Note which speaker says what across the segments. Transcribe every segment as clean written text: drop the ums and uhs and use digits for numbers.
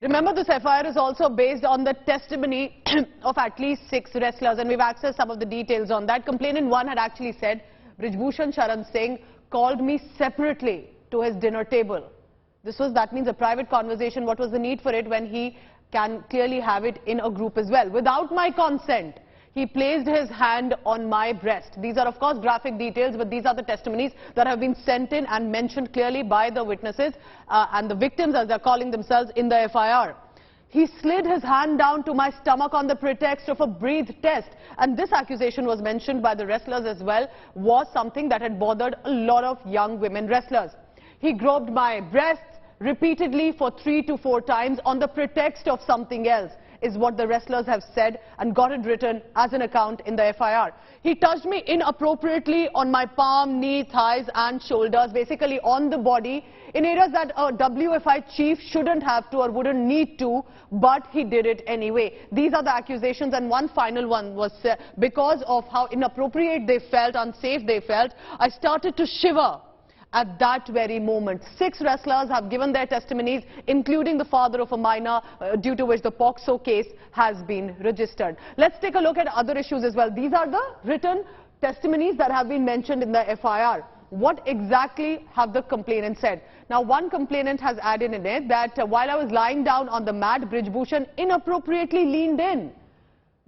Speaker 1: Remember, this FIR is also based on the testimony of at least 6 wrestlers, and we've accessed some of the details on that. Complainant 1 had actually said, Brij Bhushan Singh called me separately to his dinner table. That means a private conversation. What was the need for it when he can clearly have it in a group as well? Without my consent, he placed his hand on my breast. These are, of course, graphic details, but these are the testimonies that have been sent in and mentioned clearly by the witnesses and the victims, as they're calling themselves, in the FIR. He slid his hand down to my stomach on the pretext of a breath test. And this accusation was mentioned by the wrestlers as well, was something that had bothered a lot of young women wrestlers. He groped my breasts repeatedly for 3 to 4 times on the pretext of something else, is what the wrestlers have said and got it written as an account in the FIR. He touched me inappropriately on my palm, knee, thighs and shoulders, basically on the body, in areas that a WFI chief shouldn't have to or wouldn't need to, but he did it anyway. These are the accusations, and one final one was because of how inappropriate they felt, unsafe they felt, I started to shiver at that very moment. 6 wrestlers have given their testimonies, including the father of a minor, due to which the POCSO case has been registered. Let's take a look at other issues as well. These are the written testimonies that have been mentioned in the FIR. What exactly have the complainants said? Now, one complainant has added in it that while I was lying down on the mat, Brij Bhushan inappropriately leaned in.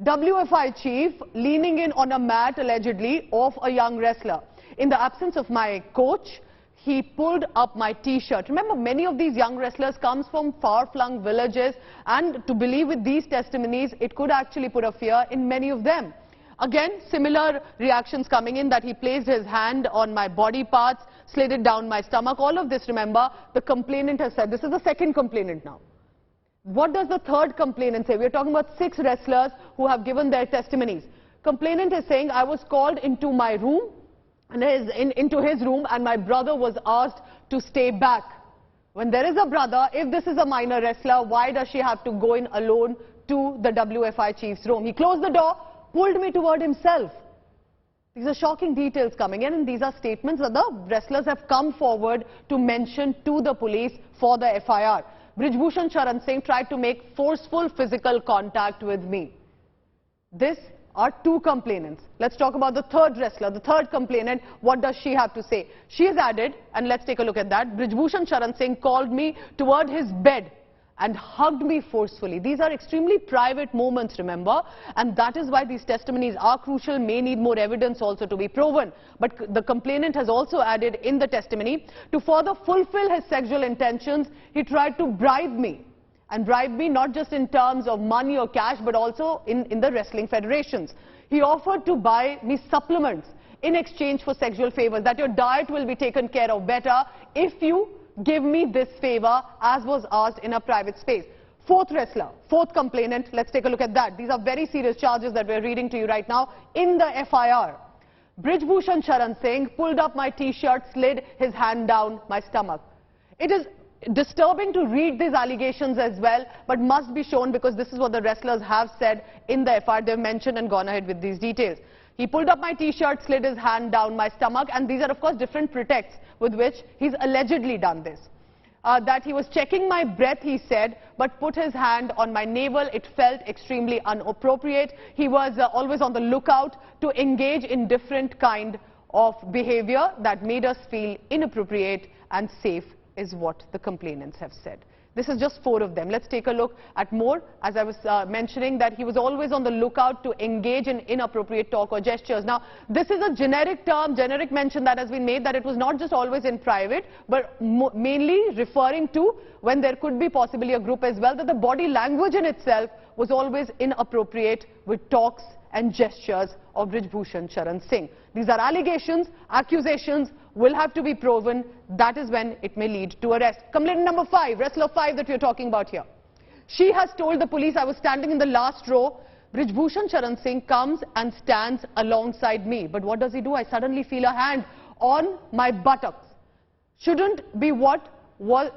Speaker 1: WFI chief leaning in on a mat, allegedly, of a young wrestler. In the absence of my coach, he pulled up my t-shirt. Remember, many of these young wrestlers comes from far-flung villages, and to believe with these testimonies, it could actually put a fear in many of them. Again, similar reactions coming in, that he placed his hand on my body parts, slid it down my stomach. All of this, remember, the complainant has said. This is the second complainant now. What does the third complainant say? We're talking about 6 wrestlers who have given their testimonies. Complainant is saying, I was called into my room, into his room, and my brother was asked to stay back. When there is a brother, if this is a minor wrestler, why does she have to go in alone to the WFI chief's room? He closed the door, pulled me toward himself. These are shocking details coming in, and these are statements that the wrestlers have come forward to mention to the police for the FIR. Brij Bhushan Singh tried to make forceful physical contact with me. This are 2 complainants. Let's talk about the third wrestler, the third complainant. What does she have to say? She has added, and let's take a look at that. Brij Bhushan Singh called me toward his bed and hugged me forcefully. These are extremely private moments, remember, and that is why these testimonies are crucial, may need more evidence also to be proven. But the complainant has also added in the testimony, to further fulfill his sexual intentions, he tried to bribe me. And bribe me not just in terms of money or cash, but also in the wrestling federations. He offered to buy me supplements in exchange for sexual favors, that your diet will be taken care of better if you give me this favor, as was asked in a private space. 4th wrestler, 4th complainant, let's take a look at that. These are very serious charges that we're reading to you right now in the FIR. Brij Bhushan Singh pulled up my t-shirt, slid his hand down my stomach. It is disturbing to read these allegations as well, but must be shown because this is what the wrestlers have said in the FIR. They've mentioned and gone ahead with these details. He pulled up my t-shirt, slid his hand down my stomach, and these are, of course, different pretexts with which he's allegedly done this. That he was checking my breath, he said, but put his hand on my navel. It felt extremely inappropriate. He was always on the lookout to engage in different kind of behavior that made us feel inappropriate and safe, is what the complainants have said. This is just 4 of them. Let's take a look at more. As I was mentioning, that he was always on the lookout to engage in inappropriate talk or gestures. Now, this is a generic term, generic mention that has been made, that it was not just always in private, but mainly referring to when there could be possibly a group as well, that the body language in itself was always inappropriate with talks and gestures of Brij Bhushan Singh. These are allegations, accusations, will have to be proven. That is when it may lead to arrest. Complainant number 5, wrestler 5 that we are talking about here. She has told the police, I was standing in the last row. Brij Bhushan Singh comes and stands alongside me. But what does he do? I suddenly feel a hand on my buttocks. Shouldn't be what was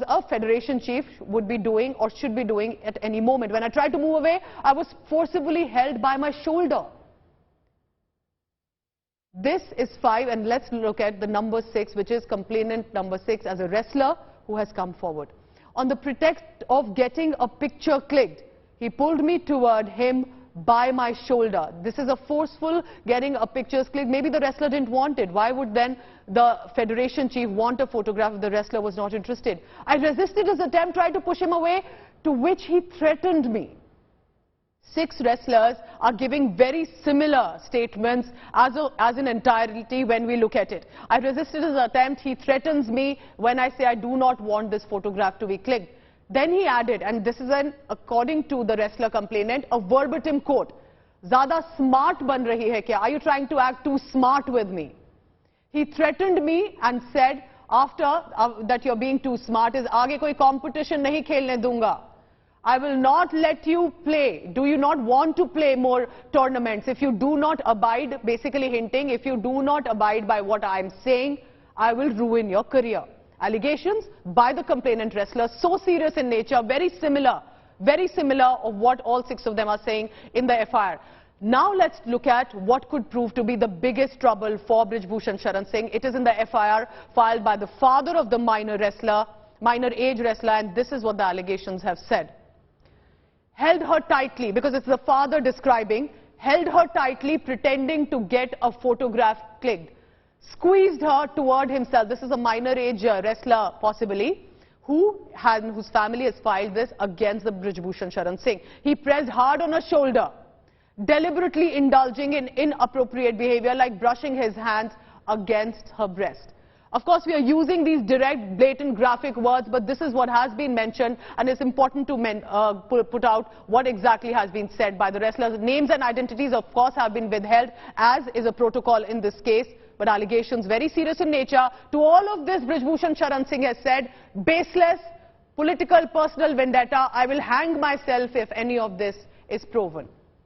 Speaker 1: a federation chief would be doing or should be doing at any moment. When I tried to move away, I was forcibly held by my shoulder. This is 5, and let's look at the number 6, which is complainant number 6 as a wrestler who has come forward. on the pretext of getting a picture clicked. He pulled me toward him by my shoulder. This is a forceful getting a pictures clicked. Maybe the wrestler didn't want it. Why would then the federation chief want a photograph if the wrestler was not interested? I resisted his attempt, tried to push him away, to which he threatened me. 6 wrestlers are giving very similar statements as in entirety when we look at it. I resisted his attempt. He threatens me when I say I do not want this photograph to be clicked. Then he added, and this is according to the wrestler complainant, a verbatim quote. Zyada smart ban rahi hai kya? Are you trying to act too smart with me? He threatened me and said, after that you're being too smart, is aage koi competition nahi khelne dunga. I will not let you play. Do you not want to play more tournaments? If you do not abide, basically hinting, if you do not abide by what I'm saying, I will ruin your career. Allegations by the complainant wrestler, so serious in nature, very similar of what all 6 of them are saying in the FIR. Now let's look at what could prove to be the biggest trouble for Brij Bhushan Sharan Singh. It is in the FIR filed by the father of the minor age wrestler, and this is what the allegations have said. Held her tightly, because it's the father describing, held her tightly pretending to get a photograph clicked. Squeezed her toward himself. This is a minor age wrestler possibly, whose family has filed this against the Brij Bhushan Sharan Singh. He pressed hard on her shoulder, deliberately indulging in inappropriate behavior like brushing his hands against her breast. Of course, we are using these direct, blatant, graphic words, but this is what has been mentioned, and it's important to put out what exactly has been said by the wrestlers. Names and identities, of course, have been withheld, as is a protocol in this case, but allegations very serious in nature. To all of this, Brij Bhushan Sharan Singh has said, baseless, political, personal vendetta. I will hang myself if any of this is proven.